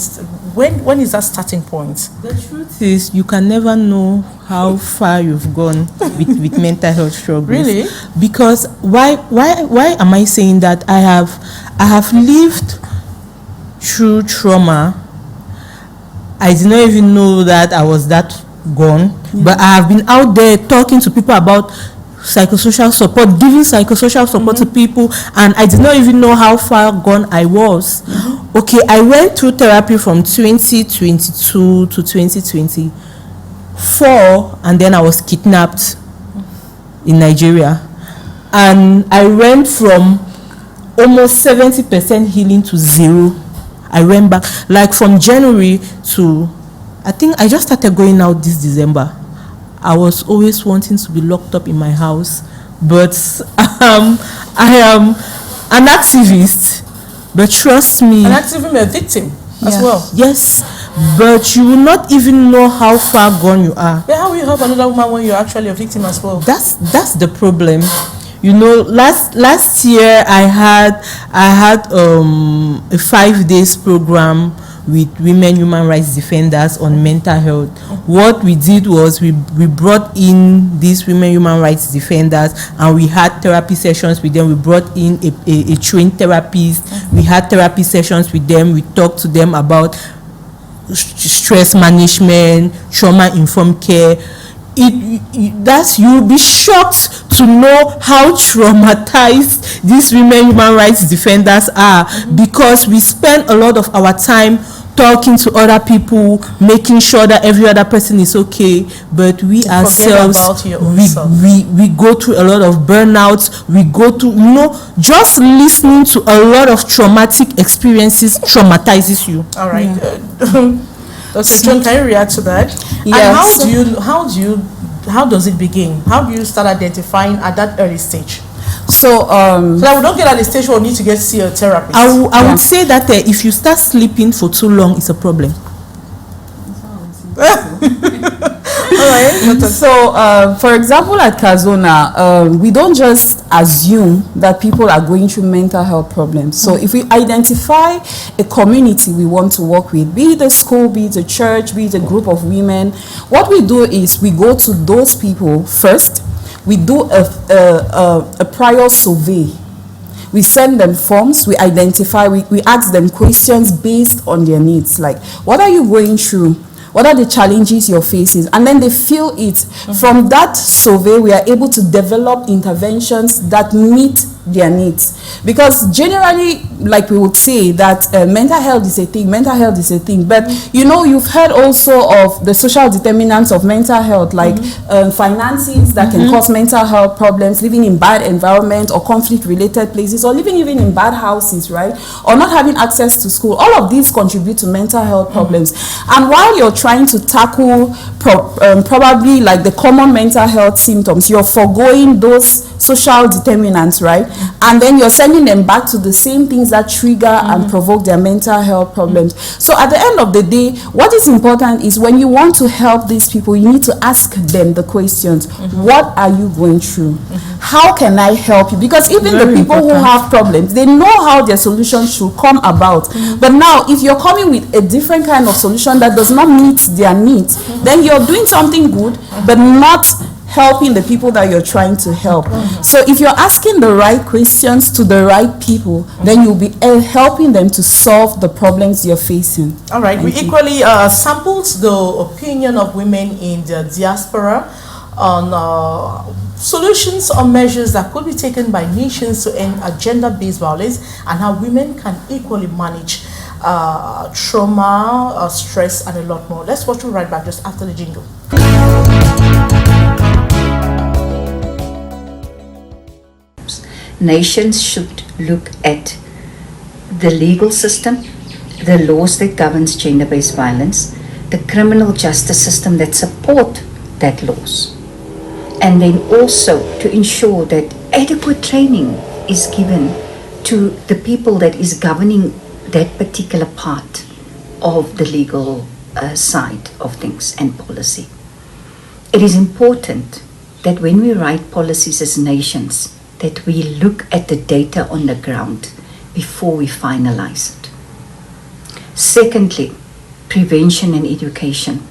when is that starting point? The truth is, you can never know how far you've gone with mental health struggles. Really? Because why am I saying that? I have lived through trauma. I did not even know that I was that gone, but I have been out there talking to people about psychosocial support, giving psychosocial support to people, and I did not even know how far gone I was. Okay, I went through therapy from 2022 to 2024, and then I was kidnapped in Nigeria, and I went from almost 70% healing to 0. I went back, like from January to, I think I just started going out this December. I was always wanting to be locked up in my house, but I am an activist. But trust me, And that's even a victim as well. yes, but you will not even know how far gone you are. Yeah, how will you help another woman when you're actually a victim as well? That's the problem. Last year I had a 5 days program with women human rights defenders on mental health. What we did was we brought in these women human rights defenders, and we had therapy sessions with them. We brought in a trained therapist. We had therapy sessions with them. We talked to them about stress management, trauma-informed care. You'll be shocked to know how traumatized these women human rights defenders are, because we spend a lot of our time talking to other people, making sure that every other person is okay, but we ourselves, we go through a lot of burnouts. We go to, just listening to a lot of traumatic experiences traumatizes you. All right. Dr. John, can you react to that? Yes. And how does it begin? How do you start identifying at that early stage? So that we don't get at the stage where we need to see a therapist. I would say that if you start sleeping for too long, it's a problem. So, for example, at Kazona, we don't just assume that people are going through mental health problems. So if we identify a community we want to work with, be it a school, be it a church, be it a group of women, what we do is we go to those people first. We do a prior survey. We send them forms, we identify, we ask them questions based on their needs, like, what are you going through? What are the challenges you're facing? And then they feel it. From that survey, we are able to develop interventions that meet their needs. Because generally, like we would say that mental health is a thing, but you know, you've heard also of the social determinants of mental health, like finances that can cause mental health problems, living in bad environment or conflict related places, or living even in bad houses, right? Or not having access to school. All of these contribute to mental health problems. And while you're trying to tackle probably like the common mental health symptoms, you're foregoing those social determinants, right? And then you're sending them back to the same things that trigger and provoke their mental health problems. So at the end of the day, what is important is when you want to help these people, you need to ask them the questions. What are you going through? How can I help you? Because even the people who have problems, they know how their solution should come about. But now, if you're coming with a different kind of solution that does not meet their needs, then you're doing something good, but not helping the people that you're trying to help. So if you're asking the right questions to the right people, then you'll be helping them to solve the problems you're facing. All right, we equally sampled the opinion of women in the diaspora on solutions or measures that could be taken by nations to end gender-based violence, and how women can equally manage trauma, stress, and a lot more. Let's watch it right back just after the jingle. Nations should look at the legal system, the laws that governs gender-based violence, the criminal justice system that support that laws, and then also to ensure that adequate training is given to the people that is governing that particular part of the legal side of things and policy. It is important that when we write policies as nations, that we look at the data on the ground before we finalize it. Secondly, prevention and education.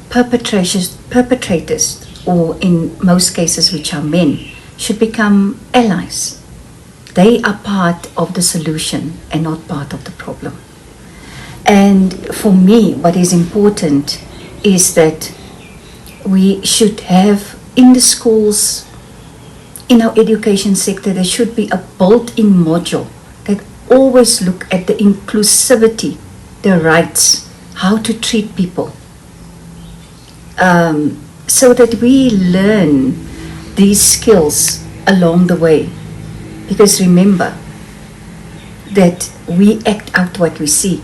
Perpetrators, or in most cases which are men, should become allies. They are part of the solution and not part of the problem. And for me, what is important is that we should have in the schools, in our education sector, there should be a built-in module that always look at the inclusivity, the rights, how to treat people, so that we learn these skills along the way. Because remember that we act out what we see.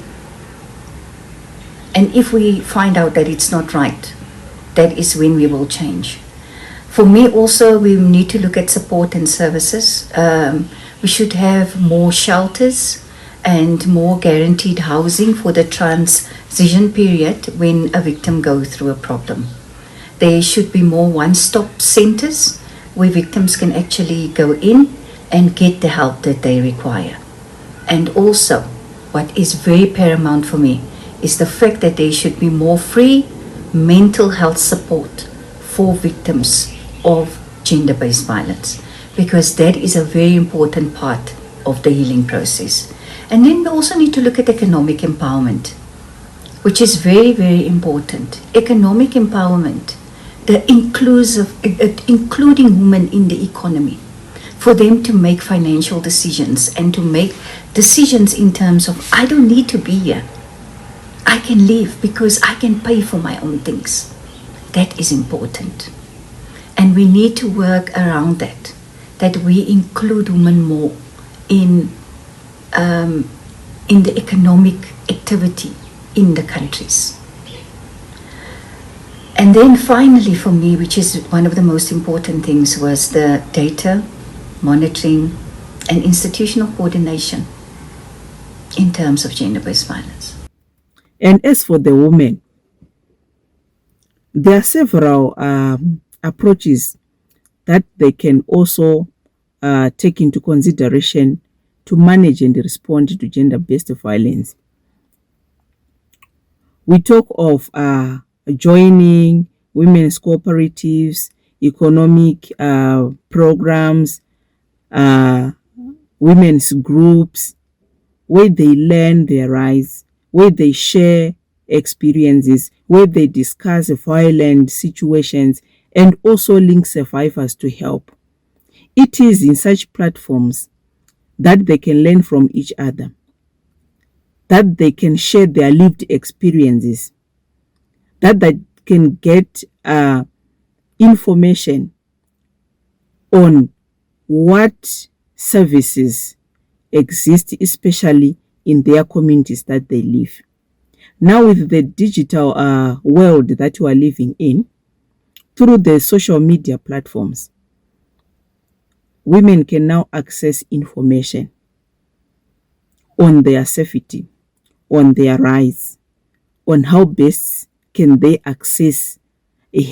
And if we find out that it's not right, that is when we will change. For me also, we need to look at support and services. We should have more shelters and more guaranteed housing for the transition period when a victim goes through a problem. There should be more one-stop centers where victims can actually go in and get the help that they require. And also, what is very paramount for me is the fact that there should be more free mental health support for victims of gender-based violence, because that is a very important part of the healing process. And then we also need to look at economic empowerment, which is very, very important. Economic empowerment, the including women in the economy, for them to make financial decisions and to make decisions in terms of, I don't need to be here. I can live because I can pay for my own things. That is important. And we need to work around that we include women more in the economic activity in the countries. And then finally for me, which is one of the most important things, was the data monitoring and institutional coordination in terms of gender-based violence. And as for the women, there are several approaches that they can also take into consideration to manage and respond to gender-based violence. We talk of joining women's cooperatives, economic programs, women's groups, where they learn their rights, where they share experiences, where they discuss violent situations, and also link survivors to help. It is in such platforms that they can learn from each other, that they can share their lived experiences, that they can get information on what services exist, especially in their communities that they live. Now, with the digital world that we are living in, through the social media platforms, women can now access information on their safety, on their rights, on how best can they access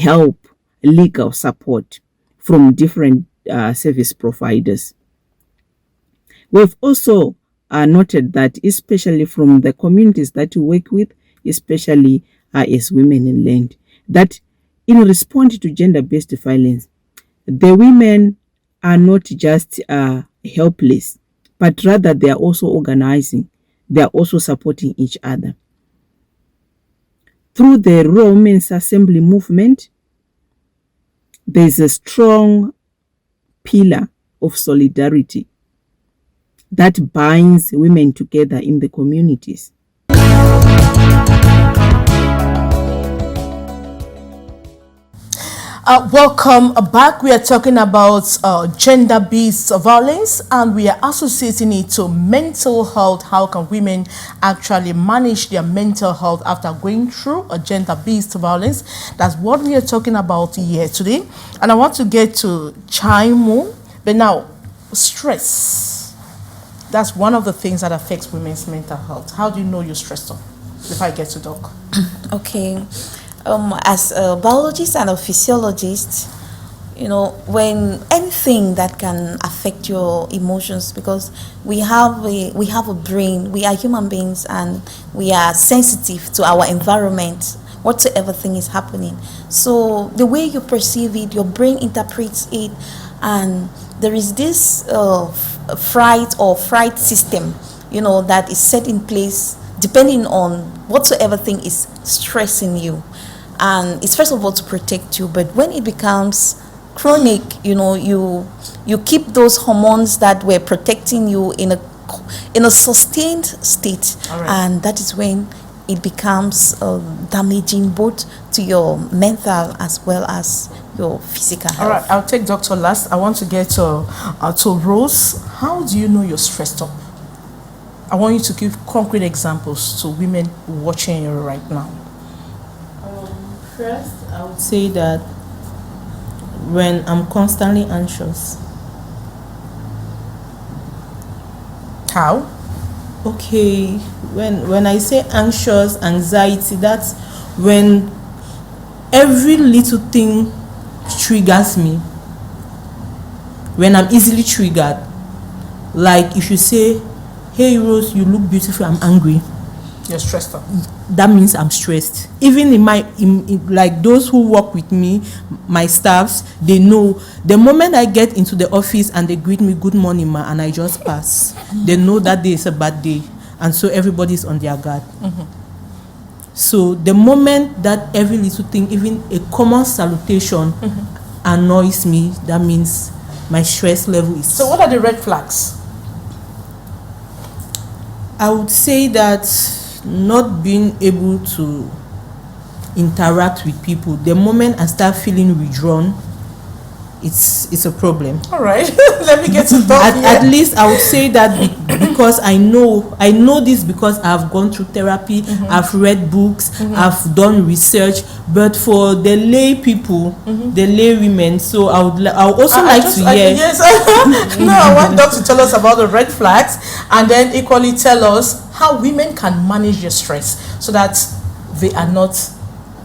help, legal support from different service providers. We've also noted that, especially from the communities that we work with, especially as women in land, that in response to gender-based violence, the women are not just helpless, but rather they are also organizing, they are also supporting each other. Through the Rural Women's Assembly movement, there's a strong pillar of solidarity that binds women together in the communities. Welcome back. We are talking about gender-based violence, and we are associating it to mental health. How can women actually manage their mental health after going through a gender-based violence? That's what we are talking about here today. And I want to get to Chaimu. But now, stress. That's one of the things that affects women's mental health. How do you know you're stressed out? If I get to Doc. Okay. As a biologist and a physiologist, you know, when anything that can affect your emotions, because we have a brain, we are human beings, and we are sensitive to our environment, whatsoever thing is happening. So the way you perceive it, your brain interprets it, and there is this fright system, you know, that is set in place depending on whatsoever thing is stressing you. And it's first of all to protect you, but when it becomes chronic, you know, you keep those hormones that were protecting you in a sustained state, and that is when it becomes damaging both to your mental as well as your physical health. All right, I'll take Dr. last. I want to get to Rose. How do you know you're stressed up? I want you to give concrete examples to women watching you right now. First, I would say that when I'm constantly anxious. How? Okay, when I say anxious, anxiety, that's when every little thing triggers me. When I'm easily triggered. Like if you say, hey Rose, you look beautiful, I'm angry. You're stressed up. That means I'm stressed. Even in like those who work with me, my staffs, they know the moment I get into the office and they greet me, good morning ma, and I just pass, they know that day is a bad day, and so everybody's on their guard. So the moment that every little thing, even a common salutation, annoys me, that means my stress level is. So what are the red flags? I would say that not being able to interact with people. The moment I start feeling withdrawn, it's a problem. All right, let me get to that. At least I would say that because I know this because I've gone through therapy, I've read books, I've done research. But for the lay people, the lay women, so I would also like to hear. Yes. No, I want Doc to tell us about the red flags, and then equally tell us how women can manage their stress so that they are not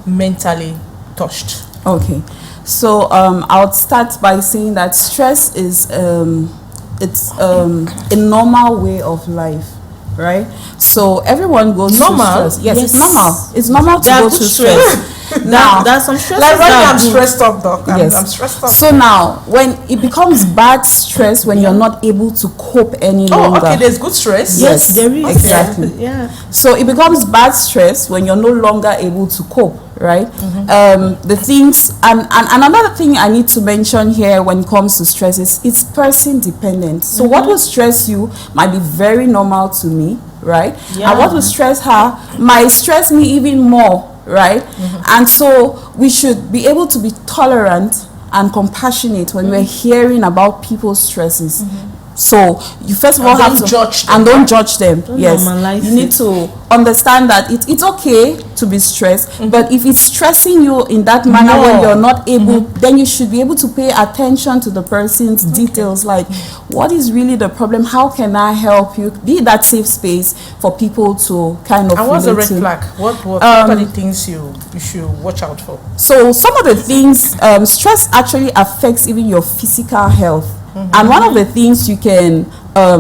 mentally touched. Okay. So I would start by saying that stress is it's a normal way of life, right? So everyone goes through stress. Yes, it's normal. It's normal to go through stress. Now, There's some stress. Like right now, I'm stressed up, doc. Yes. I'm stressed up. So now, when it becomes bad stress, when you're not able to cope any longer. Oh, okay. There's good stress. Yes, there is. exactly. Yeah. So it becomes bad stress when you're no longer able to cope, right? The things, and another thing I need to mention here when it comes to stress is it's person dependent. So what will stress you might be very normal to me, right? Yeah. And what will stress her might stress me even more, right? And so we should be able to be tolerant and compassionate when we're hearing about people's stresses. So you first of all have to judge them. and don't judge them. Yes, normalize you need to understand that it's okay to be stressed, but if it's stressing you in that manner when you're not able, then you should be able to pay attention to the person's details, like what is really the problem, how can I help you, be that safe space for people to kind of And what's the red relate to. flag? What are the things you should watch out for? So some of the things, stress actually affects even your physical health. And one of the things you can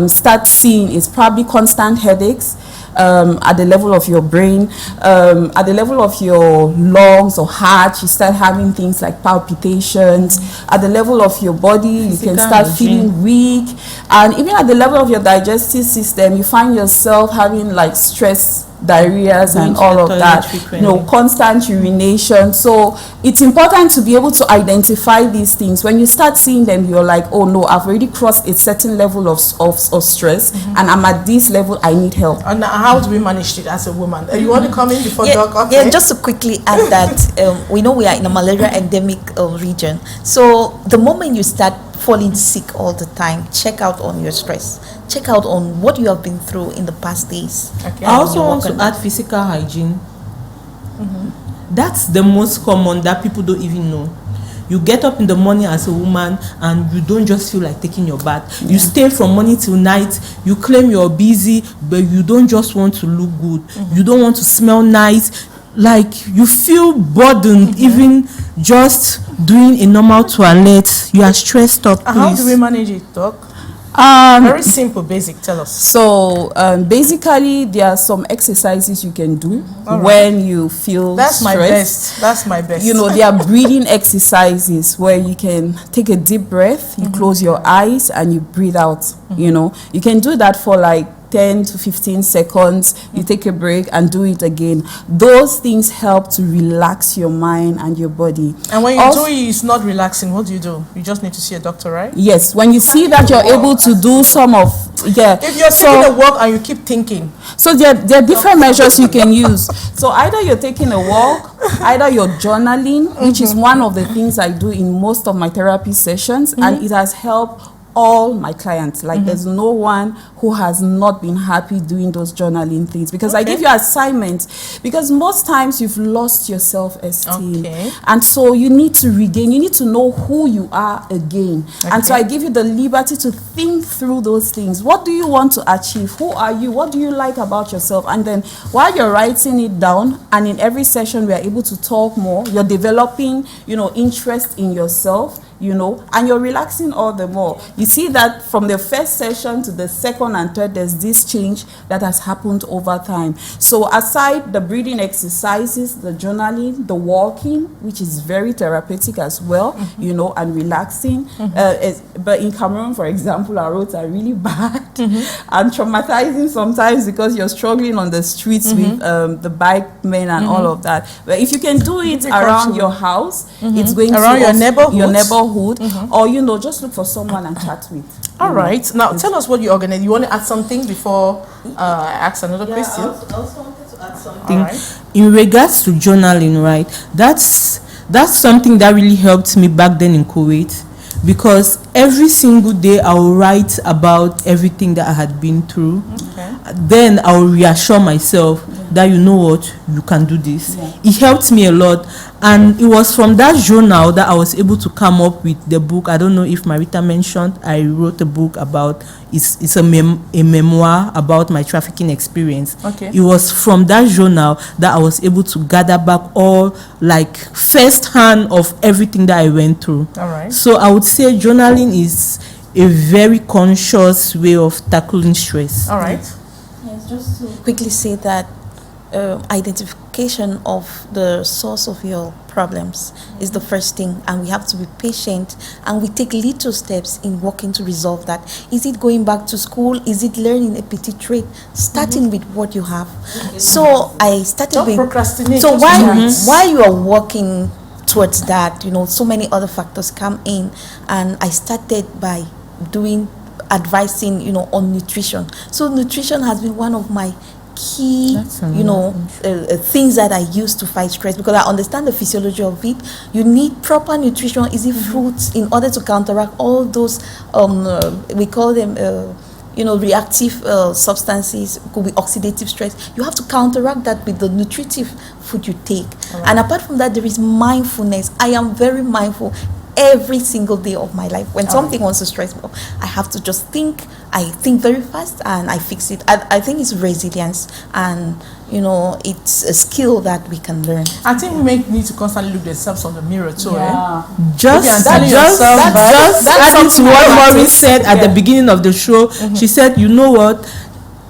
start seeing is probably constant headaches at the level of your brain, at the level of your lungs or heart. You start having things like palpitations. At the level of your body, you can start feeling weak. And even at the level of your digestive system, you find yourself having like stress diarrheas and all of that, constant urination. So it's important to be able to identify these things. When you start seeing them, you're like, oh no, I've already crossed a certain level of stress, and I'm at this level, I need help. And how do we manage it as a woman? You want to come in before doc? Okay. Yeah, just to quickly add that we know we are in a malaria endemic region. So the moment you start falling sick all the time, check out on your stress. Check out on what you have been through in the past days. Okay. I also want to add physical hygiene. That's the most common that people don't even know. You get up in the morning as a woman and you don't just feel like taking your bath. You stay from morning till night. You claim you're busy, but you don't just want to look good. You don't want to smell nice. Like you feel burdened even just doing a normal toilet. You are stressed up. How do we manage it, doc? Very simple, basic. Tell us. So basically, there are some exercises you can do when you feel That's my stressed. best. That's my best. You know, there are breathing exercises where you can take a deep breath, you close your eyes and you breathe out. You know, you can do that for like 10 to 15 seconds, you take a break and do it again. Those things help to relax your mind and your body. And when you do it, it's not relaxing, what do? You just need to see a doctor, right? Yes, when you see that you're able to do some of, If you're taking a walk and you keep thinking. So there are different measures you can use. So either you're taking a walk, either you're journaling, which is one of the things I do in most of my therapy sessions, and it has helped all my clients. Like there's no one who has not been happy doing those journaling things, because I give you assignments, because most times you've lost your self-esteem, and so you need to regain, you need to know who you are again. And so I give you the liberty to think through those things. What do you want to achieve? Who are you? What do you like about yourself? And then while you're writing it down, and in every session we are able to talk more, you're developing, interest in yourself, and you're relaxing all the more. You see that from the first session to the second and third, there's this change that has happened over time. So aside the breathing exercises, the journaling, the walking, which is very therapeutic as well, and relaxing. But in Cameroon, for example, our roads are really bad and traumatizing sometimes, because you're struggling on the streets with the bike men and all of that. But if you can do it around your house, it's going around to your neighborhood, or just look for someone and chat with. All right. Now tell us what you organize. You want to add something before I ask another question? I also wanted to add something. In regards to journaling, right? That's something that really helped me back then in Kuwait, because every single day I will write about everything that I had been through. Then I will reassure myself that you can do this. It helped me a lot, and it was from that journal that I was able to come up with the book. I don't know if Marita mentioned I wrote a book about it's a memoir about my trafficking experience. It was from that journal that I was able to gather back all like first hand of everything that I went through. So I would say journaling is a very conscious way of tackling stress. Yes, just to quickly say that identification of the source of your problems is the first thing, and we have to be patient, and we take little steps in working to resolve that. Is it going back to school? Is it learning a petite trade? Starting with what you have. So I started Don't with procrastinate. so while you are working towards that, you know, so many other factors come in, and I started by doing advising, you know, on nutrition. So nutrition has been one of my key, you know, things that I use to fight stress, because I understand the physiology of it. You need proper nutrition, easy fruits, in order to counteract all those we call them you know, reactive substances, could be oxidative stress. You have to counteract that with the nutritive food you take. And apart from that, there is mindfulness. I am very mindful every single day of my life. When something wants to stress me, I have to just think. I think very fast and I fix it. I think it's resilience, and you know, it's a skill that we can learn. I think we need to constantly look themselves on the mirror too. Just adding to what Maureen said at the beginning of the show. She said, you know what,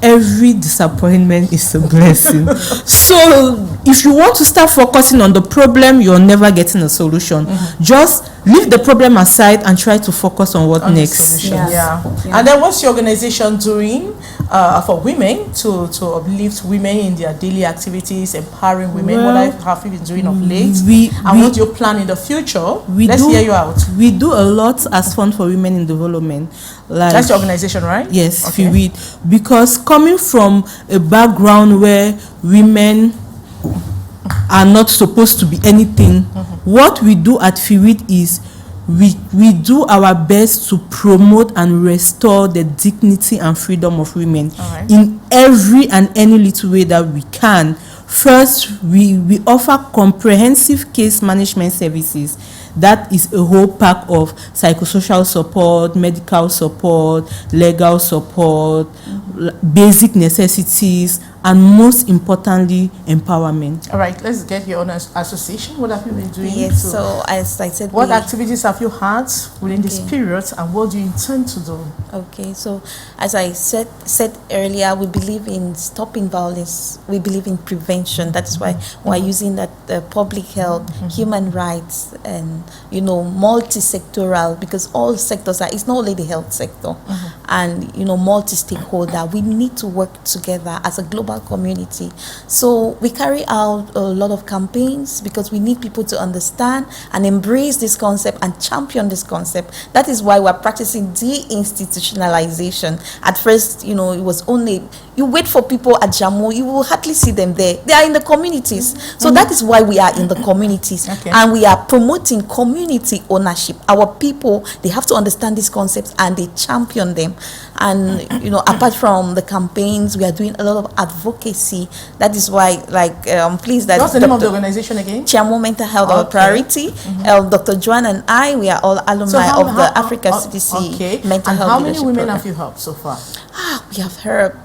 every disappointment is a blessing. So if you want to start focusing on the problem, you're never getting a solution. Just leave the problem aside and try to focus on what next. And then what's your organization doing for women to uplift women in their daily activities, empowering women? Well, what have you been doing of late? And what do you plan in the future? Let's hear you out. We do a lot as Fund for Women in Development. Like, that's your organization, right? Yes, okay. FIWID. Because coming from a background where women are not supposed to be anything, what we do at FIWID is we do our best to promote and restore the dignity and freedom of women in every and any little way that we can. First, we offer comprehensive case management services. That is a whole pack of psychosocial support, medical support, legal support, basic necessities, and most importantly, empowerment. All right, let's get your own association. What have you been doing? Yes, so as I said, what activities have you had within this period, and what do you intend to do? Okay, so as I said earlier, we believe in stopping violence. We believe in prevention. That is why we're using that public health, human rights, and you know, multi-sectoral, because all sectors are. It's not only the health sector, and you know, multi-stakeholder. We need to work together as a global community. So we carry out a lot of campaigns because we need people to understand and embrace this concept and champion this concept. That is why we're practicing deinstitutionalization. At first, you know, it was only, you wait for people at Jammu, you will hardly see them there. They are in the communities. So that is why we are in the communities. And we are promoting community ownership. Our people, they have to understand these concepts and they champion them. And you know, apart from the campaigns, we are doing a lot of advocacy. That is why, like, please, that what's the name of the organization again? Chairmo Mental Health Our Priority. Dr. Joanne and I, we are all alumni of the Africa CDC Mental Health. How many women program. have you helped so far? We have heard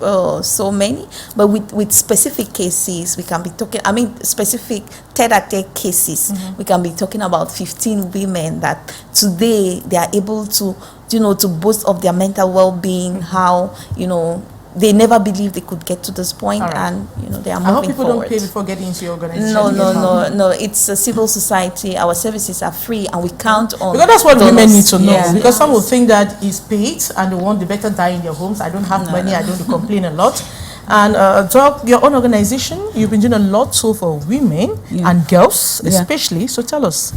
so many, but with specific cases, we can be talking, I mean, specific tete-a-tete cases, we can be talking about 15 women that today they are able to, you know, to boast of their mental well-being, how, you know, they never believed they could get to this point, and you know, they are moving forward. I hope people don't pay before getting into your organization. No. It's a civil society. Our services are free, and we count on. Because that's what women need to know. Because some will think that it's paid, and they want the better die in their homes. I don't have money. I don't complain a lot. And Doc, your own organization, you've been doing a lot too for women and girls, especially. So tell us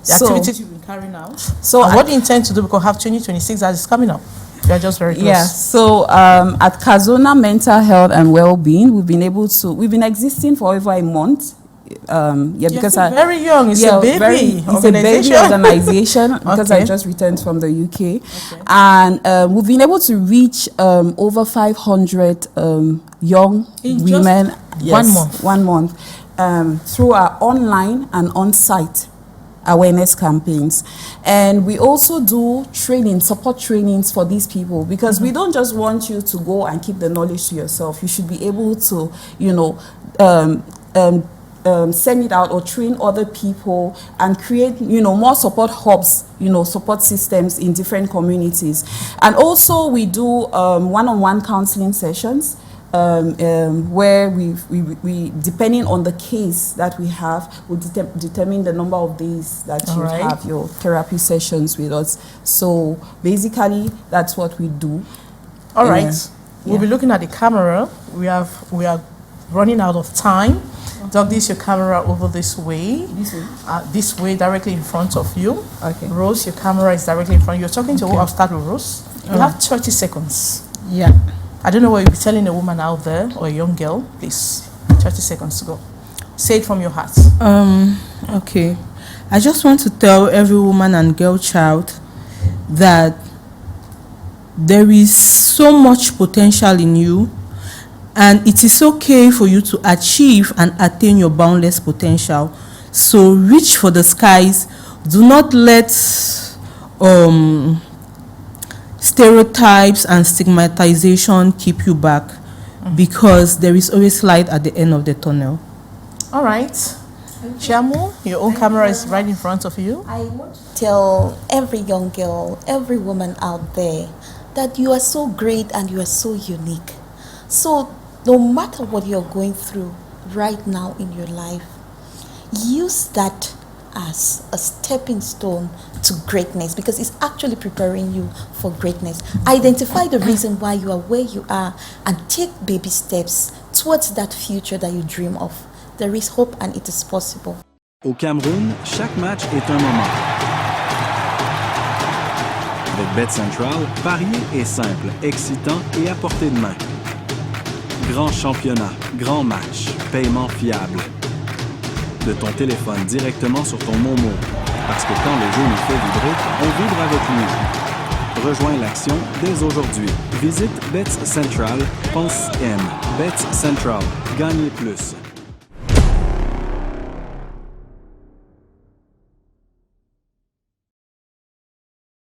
the activities you've been carrying out. So and what do you intend to do? Because have 2026 that is coming up. You're just very close. So at Kazona Mental Health and Wellbeing, we've been existing for over a month. Because I'm very young. It's a baby it's a baby organization because I just returned from the UK. And we've been able to reach over 500 young women. One month through our online and on-site awareness campaigns. And we also do support trainings for these people, because we don't just want you to go and keep the knowledge to yourself. You should be able to, you know, send it out or train other people and create, you know, more support hubs, you know, support systems in different communities. And also we do one-on-one counseling sessions where we depending on the case that we have, we determine the number of days that you have your therapy sessions with us. So basically, that's what we do. All right. We'll be looking at the camera. We are running out of time. Doug, this your camera over this way. This way, directly in front of you. Okay. Rose, your camera is directly in front. You're talking to who? I'll start with Rose. You have 30 seconds. Yeah. I don't know what you'll be telling a woman out there or a young girl. Please, 30 seconds to go. Say it from your heart. Okay. I just want to tell every woman and girl child that there is so much potential in you, and it is okay for you to achieve and attain your boundless potential. So reach for the skies. Do not let stereotypes and stigmatization keep you back, because there is always light at the end of the tunnel. All right. Chiamu, your own camera is right in front of you. I want to tell every young girl, every woman out there, that you are so great and you are so unique. So no matter what you're going through right now in your life, use that as a stepping stone to greatness, because it's actually preparing you for greatness. Identify the reason why you are where you are and take baby steps towards that future that you dream of. There is hope and it is possible. Au Cameroun, chaque match est un moment. Avec Bet Central, parier est simple, excitant et à portée de main. Grand championnat, grand match, paiement fiable. De ton téléphone directement sur ton Momo. Parce que quand le jeu nous fait vibrer, on vibre avec lui. Rejoins l'action dès aujourd'hui. Visite Bet Central, pense M. Bet Central, gagnez plus.